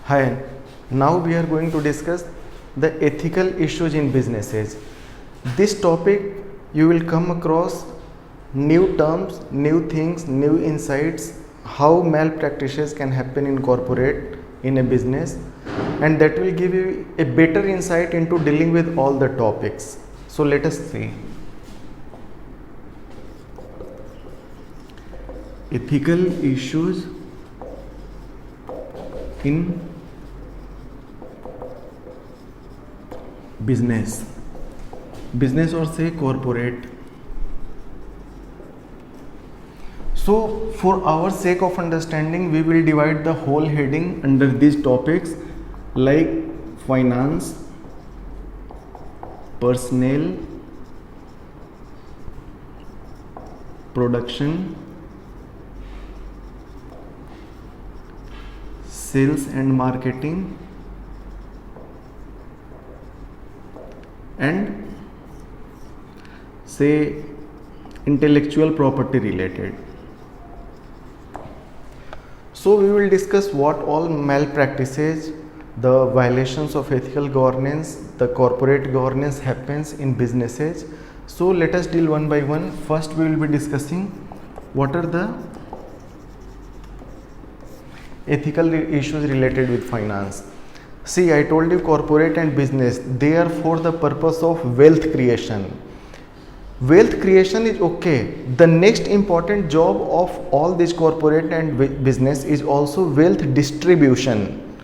Hi, now we are going to discuss the ethical issues in businesses. This topic you will come across new terms, new things, new insights, how malpractices can happen in corporate, in a business, and that will give you a better insight into dealing with all the topics. So let us see. Ethical issues in business or say corporate. So for our sake of understanding, we will divide the whole heading under these topics like finance, personnel, production, sales and marketing, and say intellectual property related. So we will discuss what all malpractices, the violations of ethical governance, the corporate governance happens in businesses. So let us deal one by one. First we will be discussing what are the ethical issues related with finance. See, I told you corporate and business, they are for the purpose of wealth creation. Wealth creation is okay. The next important job of all this corporate and business is also wealth distribution.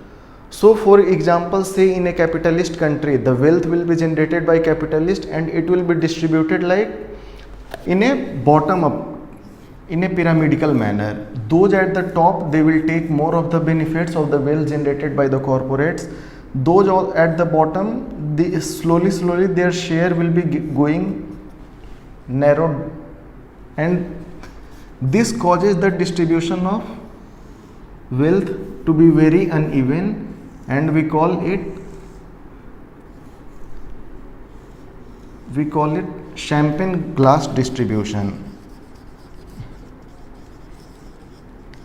So for example, say in a capitalist country, the wealth will be generated by capitalists and it will be distributed like in a bottom up, in a pyramidal manner. Those at the top, they will take more of the benefits of the wealth generated by the corporates. Those all at the bottom, slowly their share will be going narrowed, and this causes the distribution of wealth to be very uneven, and we call it champagne glass distribution.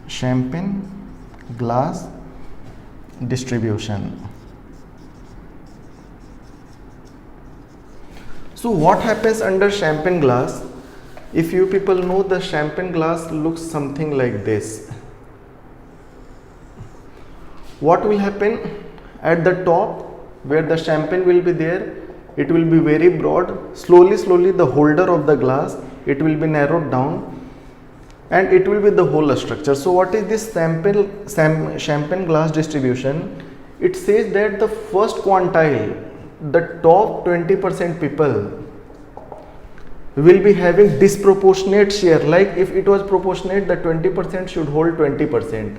Champagne glass distribution. So what happens under champagne glass? If you people know, the champagne glass looks something like this. What will happen at the top where the champagne will be there? It will be very broad. Slowly the holder of the glass, it will be narrowed down, and it will be the whole structure. So what is this champagne glass distribution? It says that the first quantile, the top 20% people will be having disproportionate share. Like if it was proportionate, the 20% should hold 20%,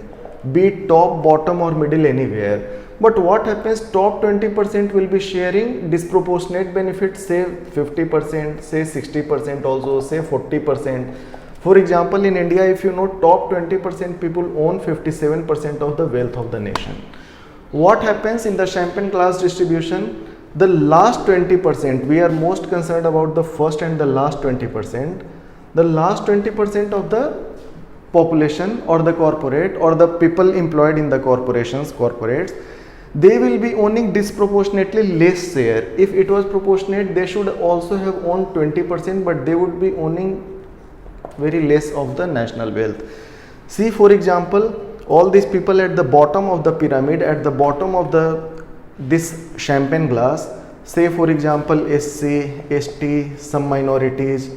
be it top, bottom or middle, anywhere. But what happens, top 20% will be sharing disproportionate benefits, say 50%, say 60% also, say 40%. For example, in India, if you know, top 20% people own 57% of the wealth of the nation. What happens in the champagne glass distribution? The last 20%, we are most concerned about the first and the last 20%. The last 20% of the population or the corporate or the people employed in the corporates, they will be owning disproportionately less share. If it was proportionate, they should also have owned 20%, but they would be owning very less of the national wealth. See, for example, all these people at the bottom of the pyramid, at the bottom of this champagne glass, say for example SC, ST, some minorities.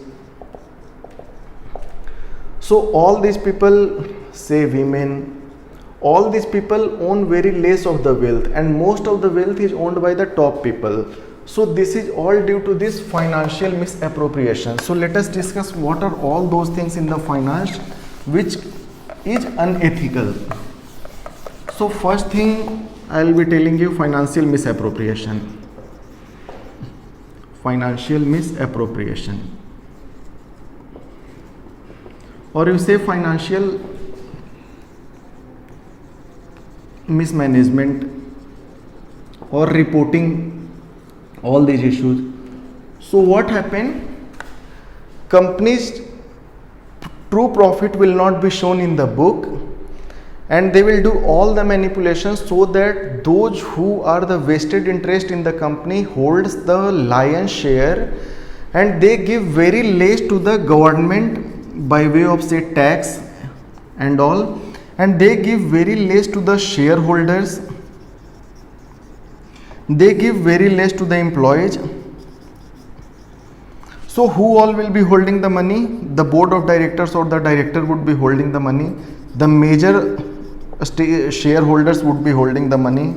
So all these people, say women, all these people own very less of the wealth, and most of the wealth is owned by the top people. So this is all due to this financial misappropriation. So let us discuss what are all those things in the finance which is unethical. So first thing I will be telling you, financial misappropriation. Financial misappropriation, or you say financial mismanagement or reporting all these issues. So what happened? Companies' true profit will not be shown in the book, and they will do all the manipulations so that those who are the vested interest in the company holds the lion's share, and they give very less to the government by way of say tax and all, and they give very less to the shareholders, they give very less to the employees. So who all will be holding the money? The board of directors or the director would be holding the money. The major shareholders would be holding the money.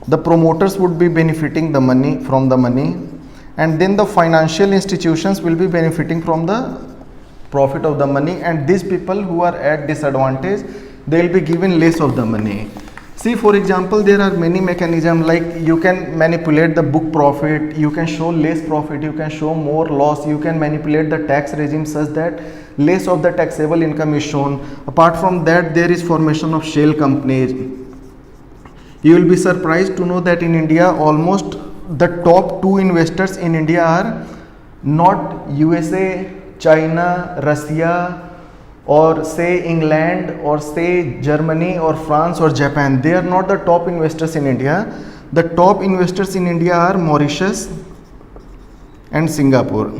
The promoters would be benefiting the money from the money, and then the financial institutions will be benefiting from the profit of the money, and these people who are at disadvantage, they will be given less of the money. See, for example, there are many mechanisms, like you can manipulate the book profit, you can show less profit, you can show more loss, you can manipulate the tax regime such that less of the taxable income is shown. Apart from that, there is formation of shell companies. You will be surprised to know that in India, almost the top 2 investors in India are not USA, China, Russia, or say England, or say Germany, or France, or Japan. They are not the top investors in India. The top investors in India are Mauritius and Singapore.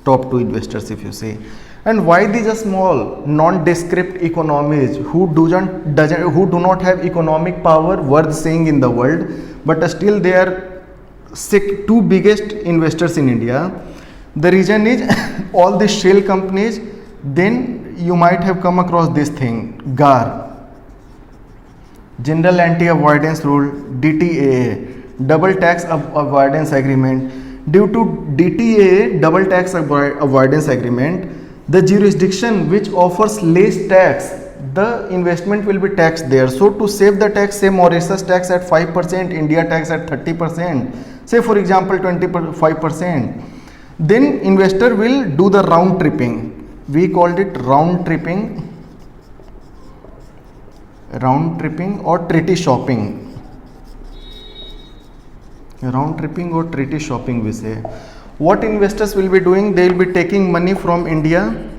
Top 2 investors, if you say. And why these are small, nondescript economies who do not have economic power worth saying in the world, but still they are 2 biggest investors in India? The reason is all these shell companies. Then you might have come across this thing, GAR, General Anti-Avoidance Rule, DTAA, Double Tax Avoidance Agreement. Due to DTAA, Double Tax Avoidance Agreement, the jurisdiction which offers less tax, the investment will be taxed there. So to save the tax, say Mauritius tax at 5%, India tax at 30%, say for example 25%, then investor will do the round tripping. We called it round tripping or treaty shopping. Round tripping or treaty shopping, we say. What investors will be doing? They will be taking money from India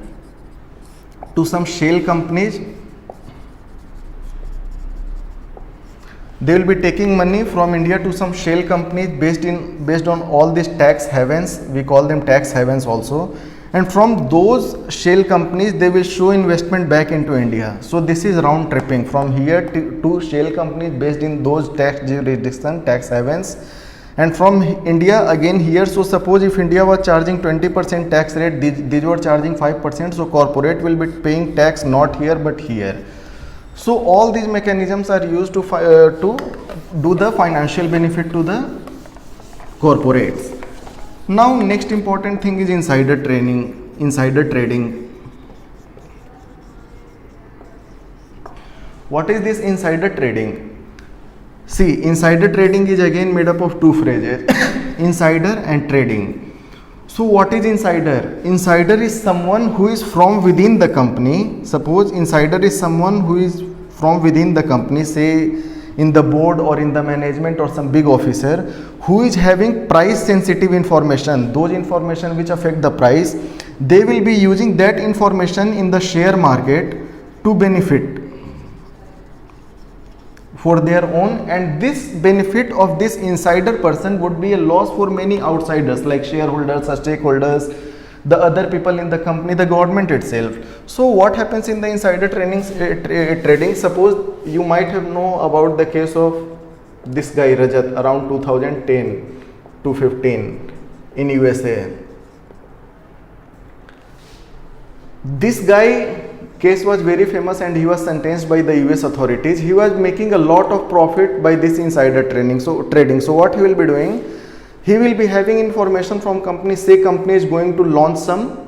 to some shell companies. They will be taking money from India to some shell companies based on all these tax havens. We call them tax havens also. And from those shell companies, they will show investment back into India. So this is round tripping from here to shell companies based in those tax jurisdiction, tax havens, and from India again here. So suppose if India was charging 20% tax rate, these were charging 5%. So corporate will be paying tax not here but here. So all these mechanisms are used to do the financial benefit to the corporates. Now next important thing is insider trading. What is this insider trading? See, insider trading is again made up of 2 phrases, insider and trading. So what is insider? Insider is someone who is from within the company. Suppose insider is someone who is from within the company, say in the board or in the management or some big officer, who is having price sensitive information, those information which affect the price. They will be using that information in the share market to benefit for their own, and this benefit of this insider person would be a loss for many outsiders like shareholders, stakeholders, the other people in the company, the government itself. So what happens in the insider trading? Suppose you might have know about the case of this guy Rajat around 2010 to 15 in USA. This guy case was very famous and he was sentenced by the US authorities. He was making a lot of profit by this insider trading. So what he will be doing? He will be having information from company, say company is going to launch some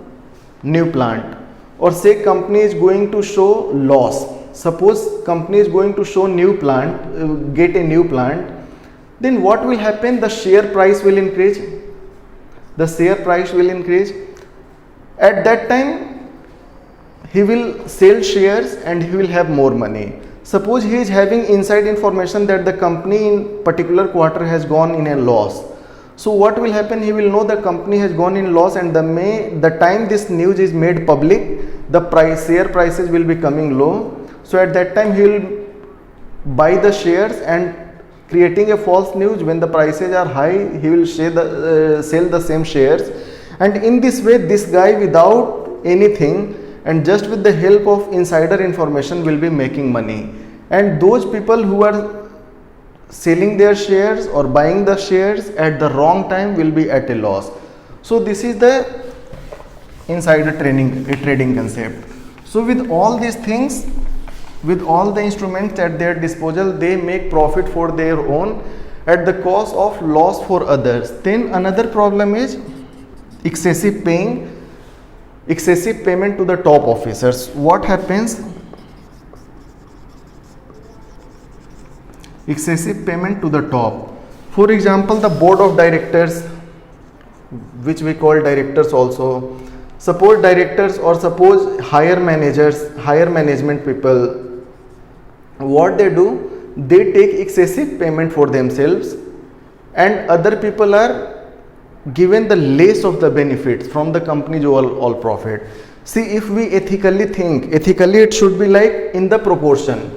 new plant, or say company is going to show loss. Suppose company is going to show new plant, get a new plant, then what will happen? The share price will increase. The share price will increase. At that time, he will sell shares and he will have more money. Suppose he is having inside information that the company in particular quarter has gone in a loss. So what will happen? He will know the company has gone in loss, and the time this news is made public, the share prices will be coming low. So at that time he will buy the shares and creating a false news. When the prices are high, he will sell the same shares, and in this way this guy without anything and just with the help of insider information will be making money. And those people who are selling their shares or buying the shares at the wrong time will be at a loss. So this is the insider trading concept. So with all these things, with all the instruments at their disposal, they make profit for their own at the cost of loss for others. Then another problem is excessive payment to the top officers. What happens? Excessive payment to the top. For example, the board of directors, which we call directors also. Suppose directors or suppose higher managers, higher management people, what they do, they take excessive payment for themselves and other people are given the less of the benefits from the company's all profit. See, if we ethically think, ethically it should be like in the proportion.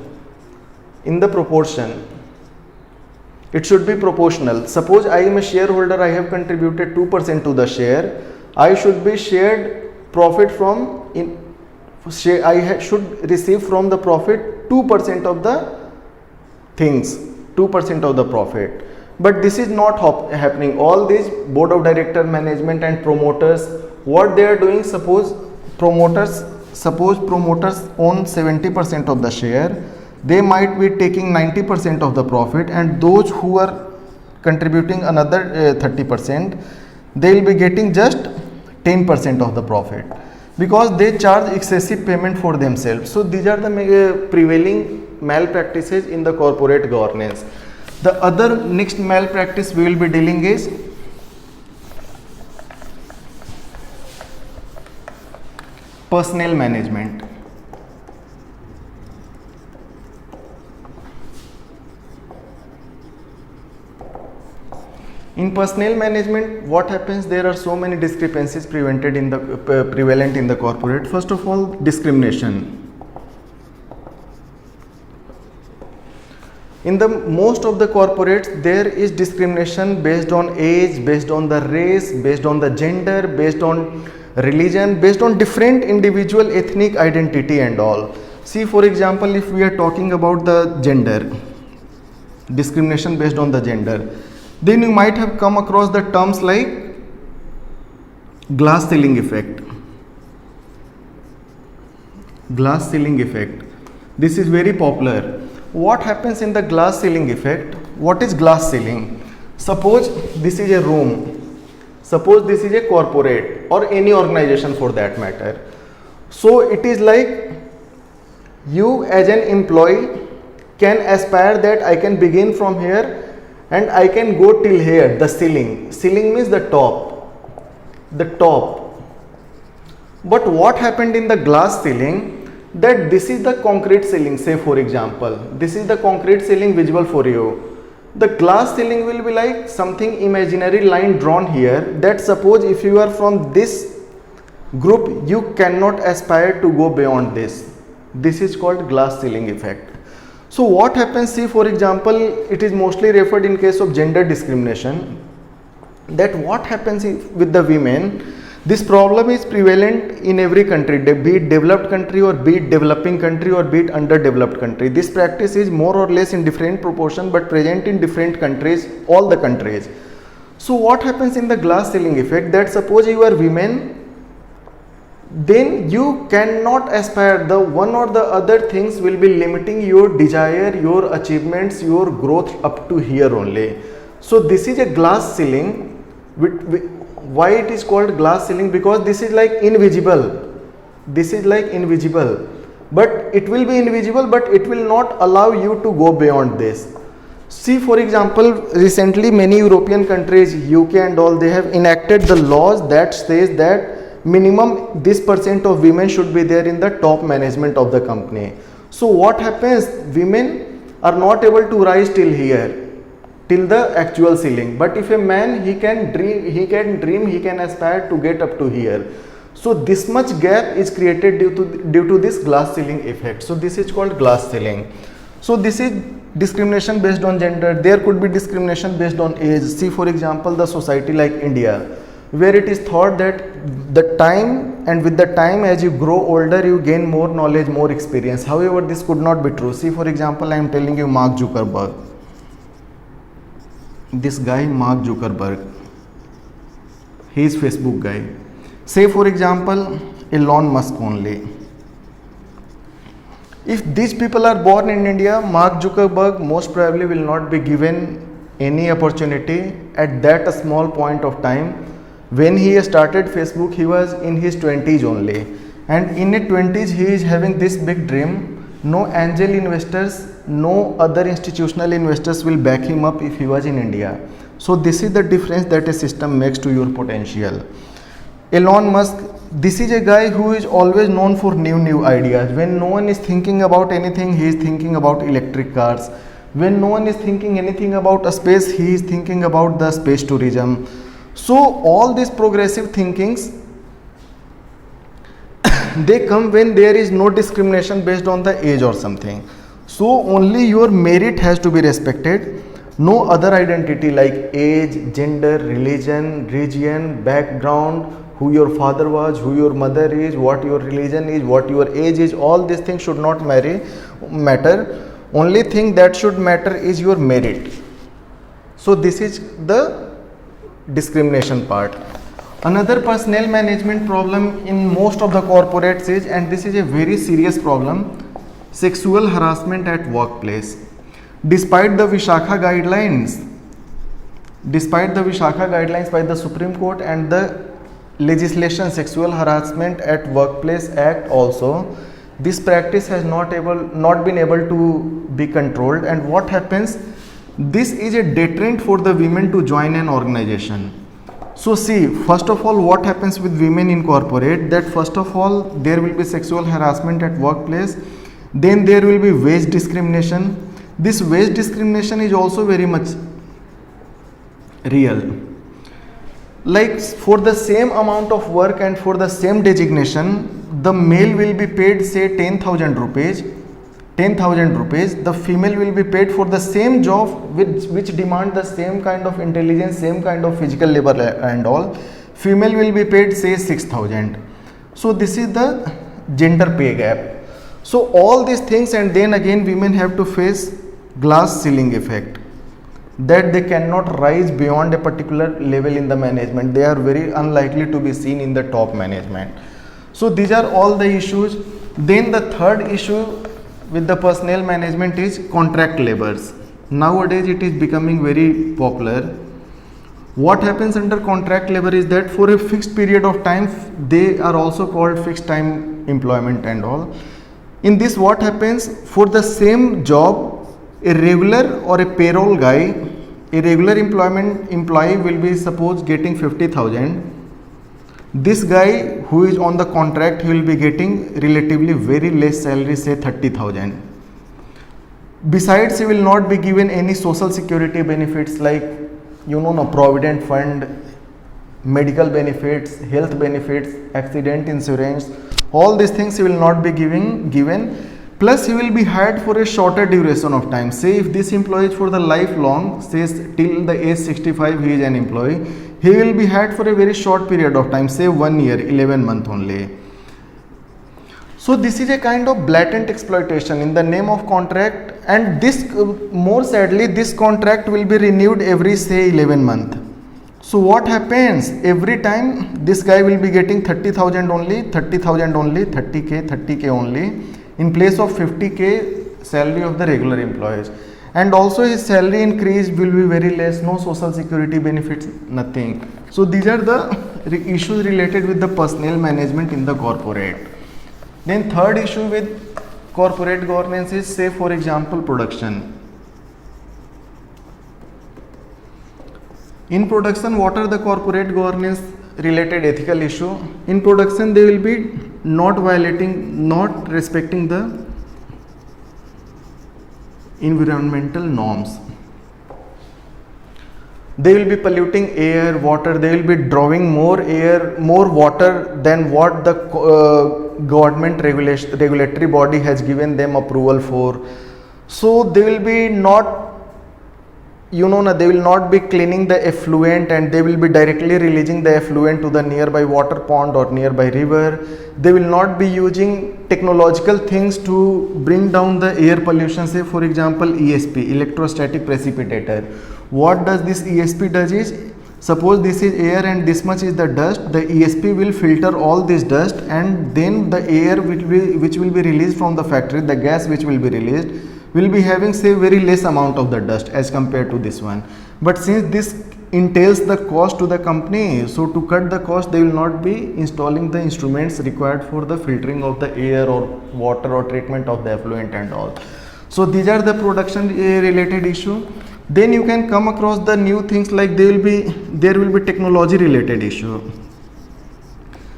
It should be proportional. Suppose I am a shareholder, I have contributed 2% to the share. I should be shared profit from, I should receive from the profit 2% of the things, 2% of the profit. But this is not happening. All these board of director, management and promoters, what they are doing, suppose promoters own 70% of the share, they might be taking 90% of the profit, and those who are contributing another 30%, they will be getting just 10% of the profit because they charge excessive payment for themselves. So these are the prevailing malpractices in the corporate governance. The other next malpractice we will be dealing is personnel management. In personnel management, what happens? There are so many discrepancies prevalent in the corporate. First of all, discrimination. In the most of the corporates, there is discrimination based on age, based on the race, based on the gender, based on religion, based on different individual ethnic identity and all. See, for example, if we are talking about the gender, discrimination based on the gender, then you might have come across the terms like glass ceiling effect. Glass ceiling effect. This is very popular. What happens in the glass ceiling effect? What is glass ceiling? Suppose this is a room. Suppose this is a corporate or any organization for that matter. So it is like you as an employee can aspire that I can begin from here and I can go till here, the ceiling. Ceiling means the top. But what happened in the glass ceiling, that this is the concrete ceiling, say for example, this is the concrete ceiling visible for you. The glass ceiling will be like something imaginary line drawn here, that suppose if you are from this group, you cannot aspire to go beyond this. This is called glass ceiling effect. So what happens, see for example, it is mostly referred in case of gender discrimination, that what happens with the women, this problem is prevalent in every country, be it developed country or be it developing country or be it underdeveloped country. This practice is more or less in different proportion but present in different countries, all the countries. So what happens in the glass ceiling effect, that suppose you are women, then you cannot aspire, the one or the other things will be limiting your desire, your achievements, your growth up to here only. So this is a glass ceiling. Why it is called glass ceiling? Because this is like invisible. This is like invisible, but it will be invisible, but it will not allow you to go beyond this. See for example, recently many European countries, UK and all, they have enacted the laws that says that minimum this % of women should be there in the top management of the company. So what happens, women are not able to rise till here, till the actual ceiling, but if a man, he can dream, he can aspire to get up to here. So this much gap is created due to this glass ceiling effect. So this is called glass ceiling. So this is discrimination based on gender. There could be discrimination based on age. See, for example, the society like India, where it is thought that the time, and with the time, as you grow older, you gain more knowledge, more experience. However, this could not be true. See, for example, I am telling you Mark Zuckerberg. This guy Mark Zuckerberg, he is Facebook guy. Say for example Elon Musk only. If these people are born in India, Mark Zuckerberg most probably will not be given any opportunity at that small point of time. When he started Facebook, he was in his 20s only, and in his 20s he is having this big dream. No angel investors, no other institutional investors will back him up if he was in India. So this is the difference that a system makes to your potential. Elon Musk, this is a guy who is always known for new ideas. When no one is thinking about anything, he is thinking about electric cars. When no one is thinking anything about a space, he is thinking about the space tourism. So all these progressive thinkings, they come when there is no discrimination based on the age or something. So only your merit has to be respected. No other identity like age, gender, religion, region, background, who your father was, who your mother is, what your religion is, what your age is, all these things should not matter. Only thing that should matter is your merit. So this is the discrimination part. Another personnel management problem in most of the corporates is, and this is a very serious problem, sexual harassment at workplace. Despite the Vishakha guidelines by the Supreme Court and the legislation Sexual Harassment at Workplace Act also, this practice has not been able to be controlled. And what happens? This is a deterrent for the women to join an organization. So see, first of all, what happens with women in corporate, that first of all there will be sexual harassment at workplace, then there will be wage discrimination. This wage discrimination is also very much real. Like for the same amount of work and for the same designation, the male will be paid say 10,000 rupees. The female will be paid for the same job which demand the same kind of intelligence, same kind of physical labor and all. Female will be paid say 6,000. So this is the gender pay gap. So all these things, and then again women have to face glass ceiling effect, that they cannot rise beyond a particular level in the management. They are very unlikely to be seen in the top management. So these are all the issues. Then the third issue with the personnel management is contract labors. Nowadays it is becoming very popular. What happens under contract labor is that for a fixed period of time, they are also called fixed time employment and all. In this, what happens? For the same job, a regular or a payroll guy, a regular employee will be suppose getting 50,000. This guy who is on the contract, he will be getting relatively very less salary, say 30,000. Besides, he will not be given any social security benefits like provident fund, medical benefits, health benefits, accident insurance. All these things he will not be given. Plus he will be hired for a shorter duration of time. Say if this employee is for the lifelong, says till the age 65 he is an employee, he will be hired for a very short period of time, say 1 year, 11 months only. So this is a kind of blatant exploitation in the name of contract, and this more sadly this contract will be renewed every say 11 months. So what happens? Every time this guy will be getting 30,000 only, 30K only, in place of 50K salary of the regular employees. And also his salary increase will be very less, no social security benefits, nothing. So these are the issues related with the personnel management in the corporate. Then third issue with corporate governance is, say for example, production. In production, what are the corporate governance related ethical issue? In production, they will be not respecting the environmental norms. They will be polluting air, water, they will be drawing more air, more water than what the government regulatory body has given them approval for. So they will be not, they will not be cleaning the effluent, and they will be directly releasing the effluent to the nearby water pond or nearby river. They will not be using technological things to bring down the air pollution. Say for example ESP, electrostatic precipitator. What does this ESP does is, suppose this is air and this much is the dust, the ESP will filter all this dust, and then the air which will be released from the factory, the gas which will be released, will be having say very less amount of the dust as compared to this one. But since this entails the cost to the company, so to cut the cost they will not be installing the instruments required for the filtering of the air or water or treatment of the effluent and all. So these are the production related issue. Then you can come across the new things like there will be technology related issue.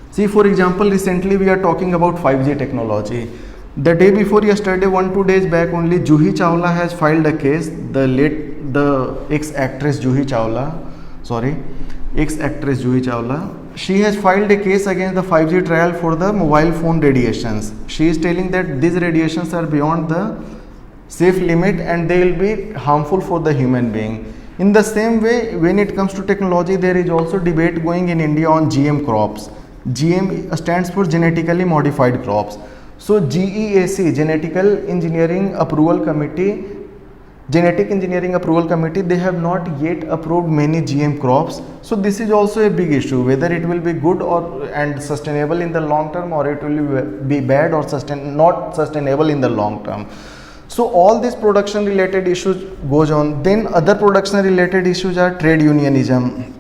See for example, recently we are talking about 5G technology. The day before yesterday, 1-2 days back only, Juhi Chawla has filed a case. The ex-actress Juhi Chawla, she has filed a case against the 5G trial for the mobile phone radiations. She is telling that these radiations are beyond the safe limit and they will be harmful for the human being. In the same way, when it comes to technology, there is also debate going in India on GM crops. GM stands for genetically modified crops. So GEAC, Genetic Engineering Approval Committee, they have not yet approved many GM crops. So this is also a big issue, whether it will be good and sustainable in the long term, or it will be bad or not sustainable in the long term. So all these production related issues goes on. Then other production related issues are trade unionism.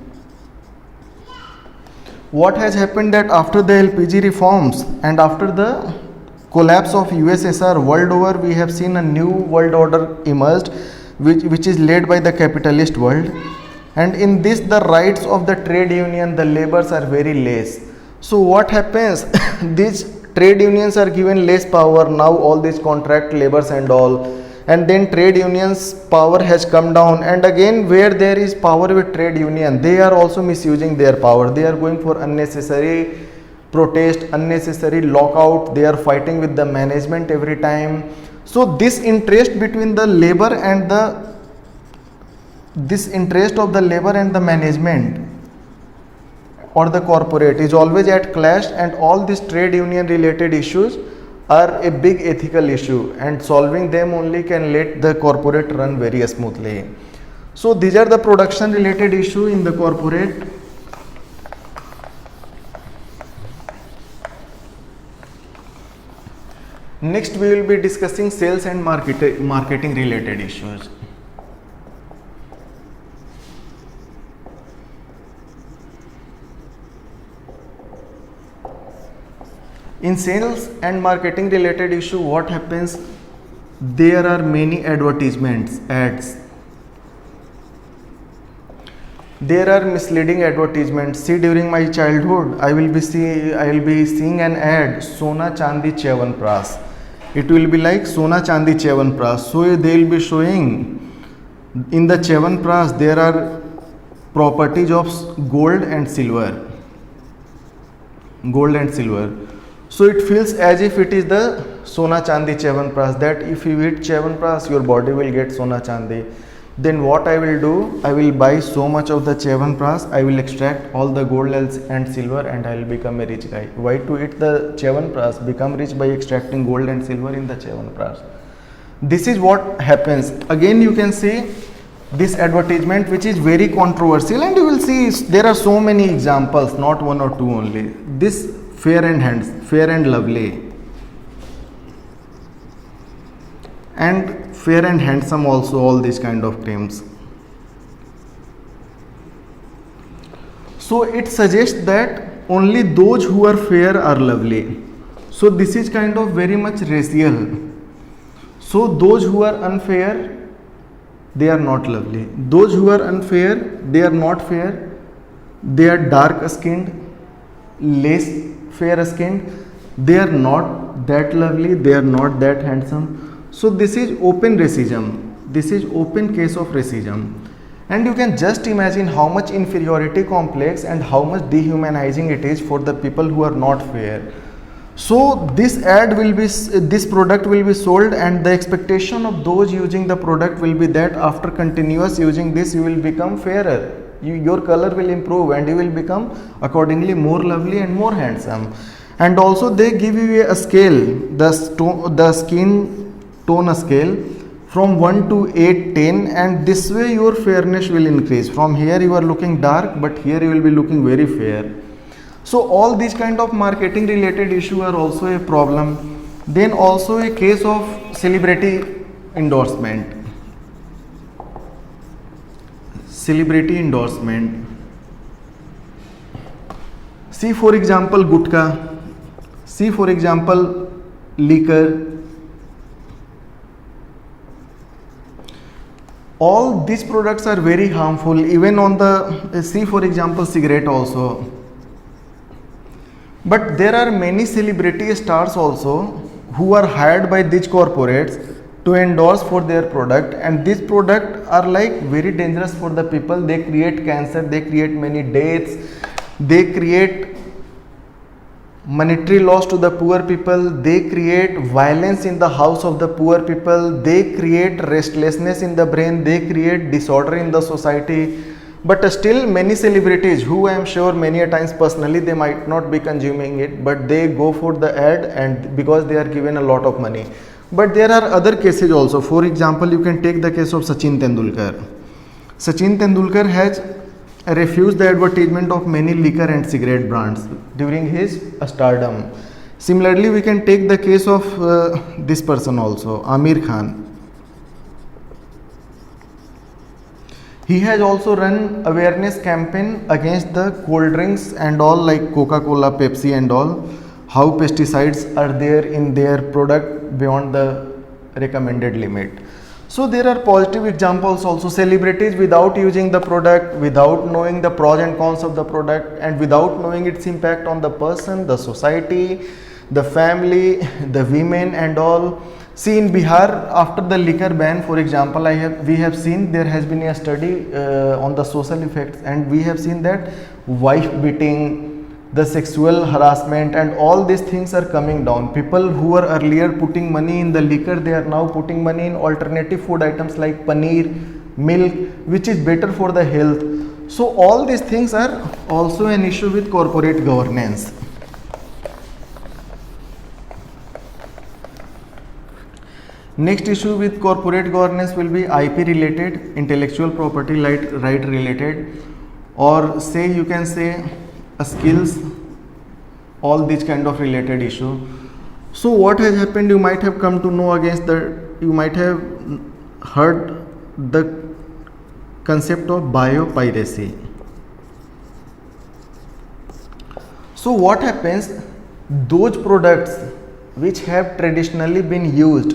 What has happened that after the LPG reforms and after the collapse of USSR world over, we have seen a new world order emerged, which is led by the capitalist world, and in this the rights of the trade union, the labors are very less. So what happens, these trade unions are given less power now, all these contract labors and all, and then trade unions power has come down, and again where there is power with trade union, they are also misusing their power. They are going for unnecessary protest, unnecessary lockout, they are fighting with the management every time. So this interest between the labor and the management or the corporate is always at clash, and all these trade union related issues are a big ethical issue, and solving them only can let the corporate run very smoothly. So these are the production related issue in the corporate. Next we will be discussing sales and marketing related issues. In sales and marketing related issue, what happens? There are many advertisements, ads. There are misleading advertisements. See, during my childhood, I will be seeing an ad, Sona Chandi Chyawanprash. It will be like Sona Chandi Chyawanprash. So they will be showing in the Chyawanprash there are properties of gold and silver. So it feels as if it is the Sona Chandi Chyawanprash, that if you eat Chyawanprash, your body will get Sona Chandi. Then what I will do, I will buy so much of the Chyawanprash, I will extract all the gold and silver, and I will become a rich guy. Why to eat the Chyawanprash? Become rich by extracting gold and silver in the Chyawanprash. This is what happens. Again you can see this advertisement which is very controversial, and you will see there are so many examples, not one or two only. This Fair and Lovely, and Fair and Handsome also, all these kind of creams. So it suggests that only those who are fair are lovely. So this is kind of very much racial. So those who are unfair, they are not lovely. Those who are unfair, they are not fair. They are dark skinned, less fair skinned. They are not that lovely, they are not that handsome. So this is open racism. This is open case of racism. And you can just imagine how much inferiority complex and how much dehumanizing it is for the people who are not fair. So this ad will be, this product will be sold, and the expectation of those using the product will be that after continuous using this, you will become fairer. Your color will improve and you will become accordingly more lovely and more handsome. And also they give you a scale, the skin tone scale from 1 to 8, 10, and this way your fairness will increase. From here you are looking dark, but here you will be looking very fair. So all these kind of marketing related issue are also a problem. Then also a case of celebrity endorsement. Celebrity endorsement. See for example gutka. See for example liquor. All these products are very harmful. Even on the, see for example cigarette also. But there are many celebrity stars also who are hired by these corporates to endorse for their product, and these products are like very dangerous for the people. They create cancer, they create many deaths, they create monetary loss to the poor people, they create violence in the house of the poor people, they create restlessness in the brain, they create disorder in the society. But still many celebrities, who I am sure many a times personally they might not be consuming it, but they go for the ad, and because they are given a lot of money. But there are other cases also. For example, you can take the case of Sachin Tendulkar. Sachin Tendulkar has refused the advertisement of many liquor and cigarette brands during his stardom. Similarly, we can take the case of this person also, Amir Khan. He has also run awareness campaign against the cold drinks and all, like Coca-Cola, Pepsi and all, how pesticides are there in their product beyond the recommended limit. So there are positive examples also. Celebrities without using the product, without knowing the pros and cons of the product, and without knowing its impact on the person, the society, the family, the women and all. See in Bihar, after the liquor ban, for example, we have seen there has been a study on the social effects, and we have seen that wife beating, the sexual harassment and all these things are coming down. People who were earlier putting money in the liquor, they are now putting money in alternative food items like paneer, milk, which is better for the health. So all these things are also an issue with corporate governance. Next issue with corporate governance will be IP related, intellectual property right related, or say you can say skills, all these kind of related issue. So what has happened, you might have come to know you might have heard the concept of biopiracy. So what happens, those products which have traditionally been used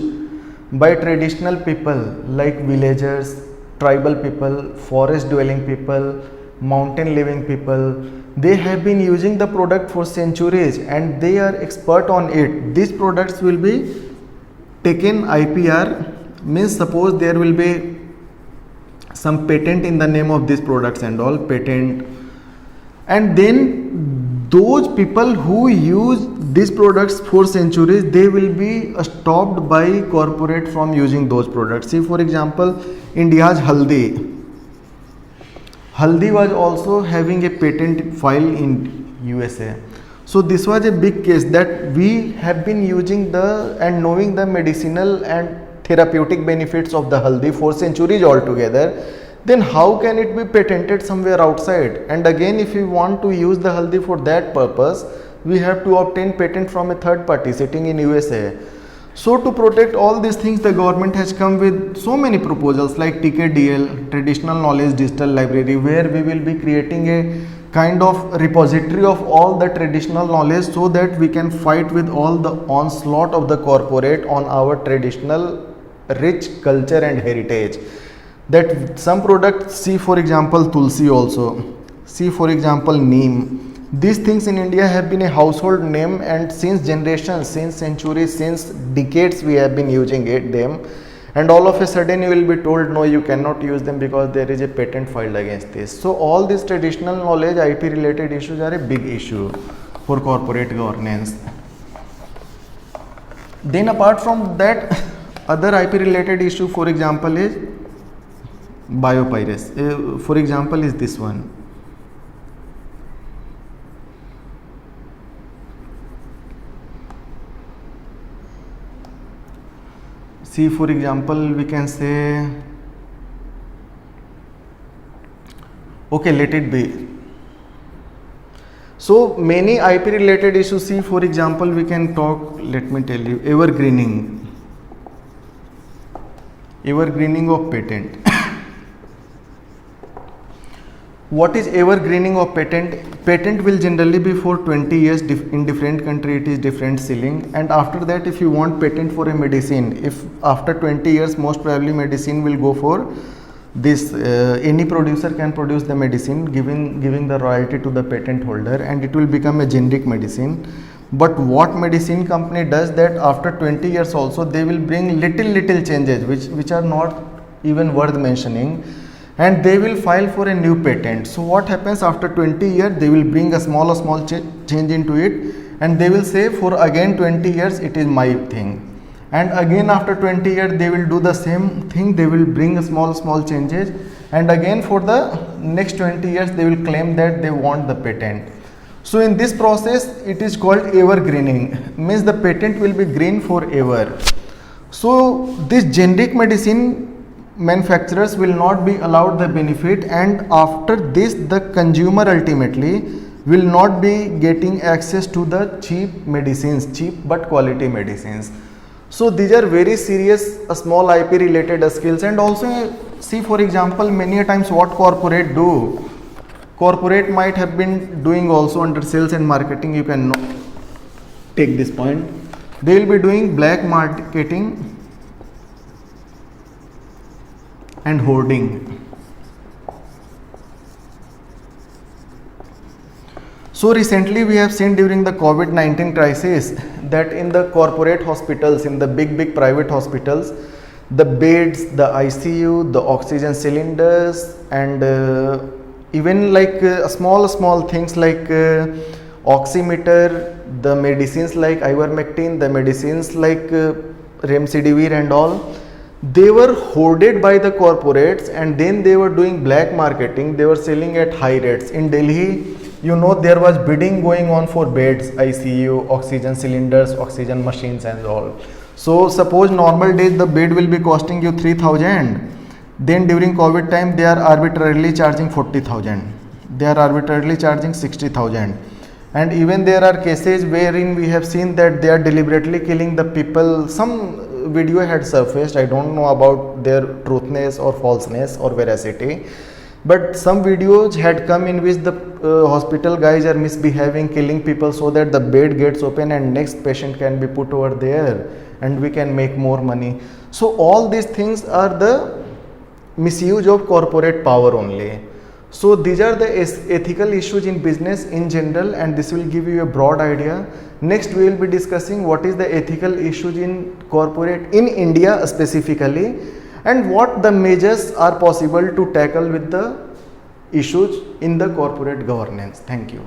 by traditional people like villagers, tribal people, forest dwelling people, mountain living people, they have been using the product for centuries and they are expert on it. These products will be taken IPR, means suppose there will be some patent in the name of these products and all, patent, and then those people who use these products for centuries, they will be stopped by corporate from using those products. See for example, India's Haldi was also having a patent file in USA. So this was a big case that we have been using and knowing the medicinal and therapeutic benefits of the Haldi for centuries altogether. Then how can it be patented somewhere outside? And again, if we want to use the Haldi for that purpose, we have to obtain patent from a third party sitting in USA. So to protect all these things, the government has come with so many proposals like TKDL, Traditional Knowledge Digital Library, where we will be creating a kind of repository of all the traditional knowledge so that we can fight with all the onslaught of the corporate on our traditional rich culture and heritage. That some products, see for example Tulsi also, see for example Neem. These things in India have been a household name, and since generations, since centuries, since decades we have been using them, and all of a sudden you will be told no, you cannot use them because there is a patent filed against this. So all these traditional knowledge IP related issues are a big issue for corporate governance. Then apart from that, other IP related issue, for example, is biopiracy. For example is this one. See, for example, we can say, okay, let it be. So many IP related issues. See, for example, we can talk, let me tell you, evergreening of patent. What is evergreening of patent? Patent will generally be for 20 years. In different country it is different ceiling, and after that if you want patent for a medicine, if after 20 years most probably medicine will go for this, any producer can produce the medicine giving the royalty to the patent holder, and it will become a generic medicine. But what medicine company does that after 20 years also they will bring little changes which are not even worth mentioning, and they will file for a new patent. So what happens after 20 years, they will bring a small change into it, and they will say for again 20 years it is my thing, and again after 20 years they will do the same thing, they will bring a small changes, and again for the next 20 years they will claim that they want the patent. So in this process it is called evergreening, means the patent will be green forever. So this generic medicine manufacturers will not be allowed the benefit, and after this the consumer ultimately will not be getting access to the cheap medicines, cheap but quality medicines. So these are very serious small IP related skills. And also see, for example, many a times what corporate do, corporate might have been doing also under sales and marketing, you can take this point, they will be doing black marketing and hoarding. So recently we have seen during the COVID-19 crisis that in the corporate hospitals, in the big private hospitals, the beds, the ICU, the oxygen cylinders, and even like small things like oximeter, the medicines like ivermectin, the medicines like remdesivir and all, they were hoarded by the corporates, and then they were doing black marketing, they were selling at high rates. In Delhi, you know, there was bidding going on for beds, ICU, oxygen cylinders, oxygen machines and all. So suppose normal days the bed will be costing you 3,000, then during COVID time they are arbitrarily charging 40,000, they are arbitrarily charging 60,000, and even there are cases wherein we have seen that they are deliberately killing the people. Some video had surfaced, I don't know about their truthness or falseness or veracity, but some videos had come in which the hospital guys are misbehaving, killing people so that the bed gets open and next patient can be put over there and we can make more money. So all these things are the misuse of corporate power only. So these are the ethical issues in business in general, and this will give you a broad idea. Next we will be discussing what is the ethical issues in corporate in India specifically, and what the measures are possible to tackle with the issues in the corporate governance. Thank you.